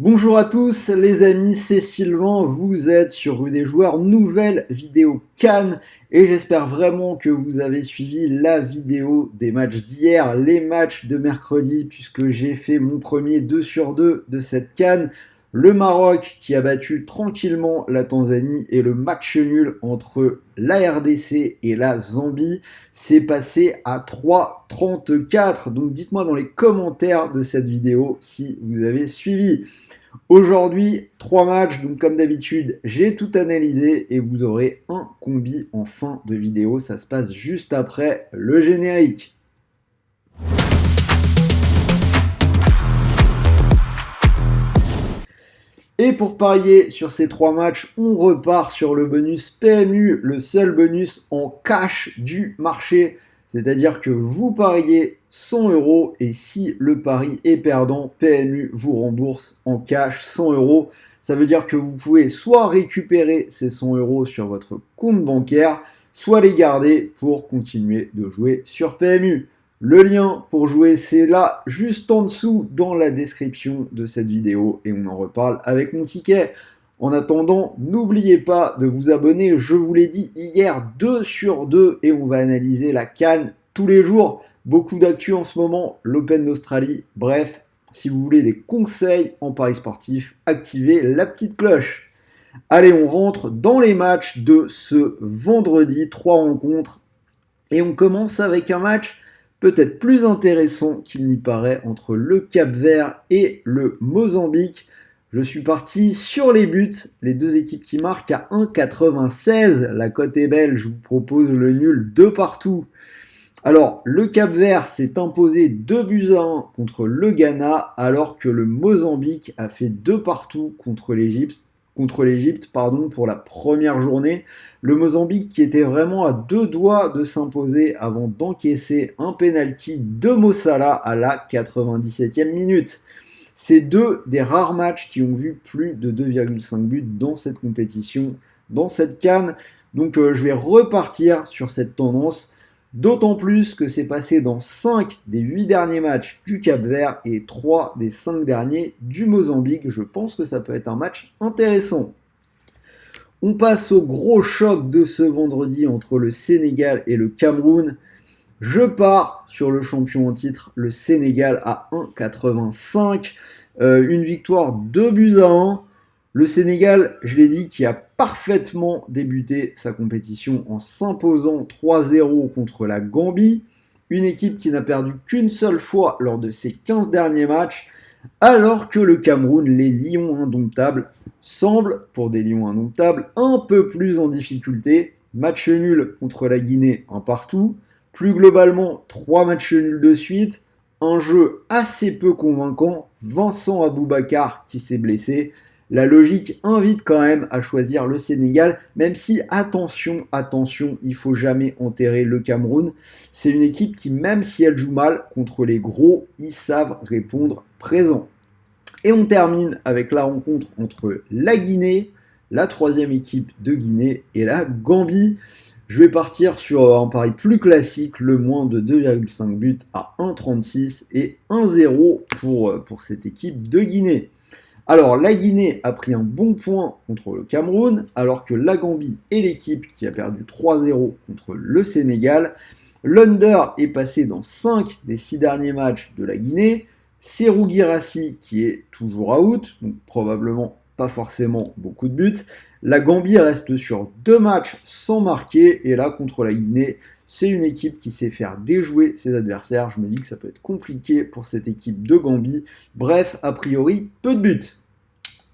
Bonjour à tous les amis, c'est Sylvain, vous êtes sur Rue des Joueurs, nouvelle vidéo Cannes et j'espère vraiment que vous avez suivi la vidéo des matchs d'hier, les matchs de mercredi puisque j'ai fait mon premier 2 sur 2 de cette Cannes. Le Maroc qui a battu tranquillement la Tanzanie et le match nul entre la RDC et la Zambie s'est passé à 3,34. Donc dites-moi dans les commentaires de cette vidéo si vous avez suivi. Aujourd'hui, 3 matchs, donc comme d'habitude, j'ai tout analysé et vous aurez un combi en fin de vidéo. Ça se passe juste après le générique. Et pour parier sur ces 3 matchs, on repart sur le bonus PMU, le seul bonus en cash du marché. C'est-à-dire que vous pariez 100 euros et si le pari est perdant, PMU vous rembourse en cash 100 euros. Ça veut dire que vous pouvez soit récupérer ces 100 euros sur votre compte bancaire, soit les garder pour continuer de jouer sur PMU. Le lien pour jouer, c'est là, juste en dessous dans la description de cette vidéo et on en reparle avec mon ticket. En attendant, n'oubliez pas de vous abonner, je vous l'ai dit hier, 2 sur 2 et on va analyser la Cannes tous les jours. Beaucoup d'actu en ce moment, l'Open d'Australie, bref, si vous voulez des conseils en paris sportif, activez la petite cloche. Allez, on rentre dans les matchs de ce vendredi, 3 rencontres et on commence avec un match peut-être plus intéressant qu'il n'y paraît entre le Cap-Vert et le Mozambique. Je suis parti sur les buts, les deux équipes qui marquent à 1,96. La cote est belle, je vous propose le nul de partout. Alors, le Cap-Vert s'est imposé 2-1 contre le Ghana, alors que le Mozambique a fait 2 partout contre l'Égypte pour la première journée. Le Mozambique qui était vraiment à 2 doigts de s'imposer avant d'encaisser un penalty de Mo Salah à la 97e minute. C'est deux des rares matchs qui ont vu plus de 2,5 buts dans cette compétition, dans cette CAN. Donc je vais repartir sur cette tendance. D'autant plus que c'est passé dans 5 des 8 derniers matchs du Cap-Vert et 3 des 5 derniers du Mozambique. Je pense que ça peut être un match intéressant. On passe au gros choc de ce vendredi entre le Sénégal et le Cameroun. Je pars sur le champion en titre, le Sénégal à 1,85. Une victoire 2-1. Le Sénégal, je l'ai dit, qui a parfaitement débuté sa compétition en s'imposant 3-0 contre la Gambie. Une équipe qui n'a perdu qu'une seule fois lors de ses 15 derniers matchs, alors que le Cameroun, les Lions indomptables, semblent, pour des Lions indomptables, un peu plus en difficulté. Match nul contre la Guinée, un partout. Plus globalement, 3 matchs nuls de suite. Un jeu assez peu convaincant. Vincent Aboubakar qui s'est blessé. La logique invite quand même à choisir le Sénégal, même si, attention, il ne faut jamais enterrer le Cameroun. C'est une équipe qui, même si elle joue mal contre les gros, ils savent répondre présent. Et on termine avec la rencontre entre la Guinée, la troisième équipe de Guinée, et la Gambie. Je vais partir sur un pari plus classique, le moins de 2,5 buts à 1,36 et 1-0 pour cette équipe de Guinée. Alors, la Guinée a pris un bon point contre le Cameroun, alors que la Gambie est l'équipe qui a perdu 3-0 contre le Sénégal. L'under est passé dans 5 des 6 derniers matchs de la Guinée. Serhou Guirassy qui est toujours out, donc probablement pas forcément beaucoup de buts. La Gambie reste sur 2 matchs sans marquer, et là, contre la Guinée, c'est une équipe qui sait faire déjouer ses adversaires. Je me dis que ça peut être compliqué pour cette équipe de Gambie. Bref, a priori, peu de buts.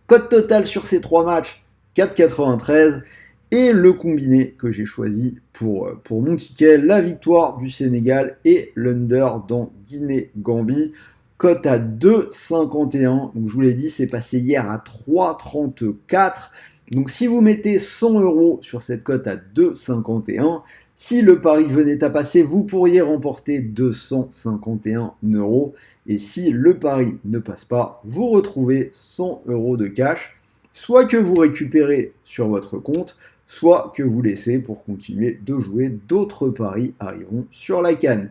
Cote totale sur ces 3 matchs, 4,93. Et le combiné que j'ai choisi pour mon ticket, la victoire du Sénégal et l'under dans Guinée-Gambie. Cote à 2,51. Donc je vous l'ai dit, c'est passé hier à 3,34. Donc si vous mettez 100 euros sur cette cote à 2,51, si le pari venait à passer, vous pourriez remporter 251 euros. Et si le pari ne passe pas, vous retrouvez 100 euros de cash, soit que vous récupérez sur votre compte, soit que vous laissez pour continuer de jouer. D'autres paris arriveront sur la canne.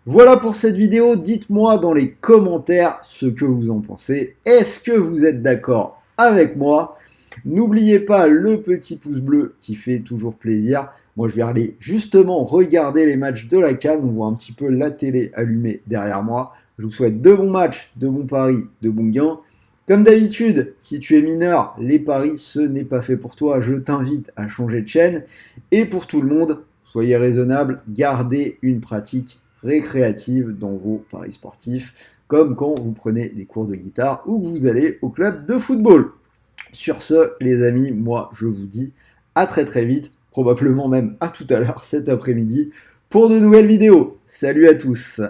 Voilà pour cette vidéo, dites-moi dans les commentaires ce que vous en pensez. Est-ce que vous êtes d'accord avec moi? N'oubliez pas le petit pouce bleu qui fait toujours plaisir. Moi, je vais aller justement regarder les matchs de la CAN. On voit un petit peu la télé allumée derrière moi. Je vous souhaite de bons matchs, de bons paris, de bons gains. Comme d'habitude, si tu es mineur, les paris, ce n'est pas fait pour toi. Je t'invite à changer de chaîne. Et pour tout le monde, soyez raisonnable, gardez une pratique récréative dans vos paris sportifs, comme quand vous prenez des cours de guitare ou que vous allez au club de football. Sur ce, les amis, moi, je vous dis à très très vite, probablement même à tout à l'heure cet après-midi, pour de nouvelles vidéos. Salut à tous!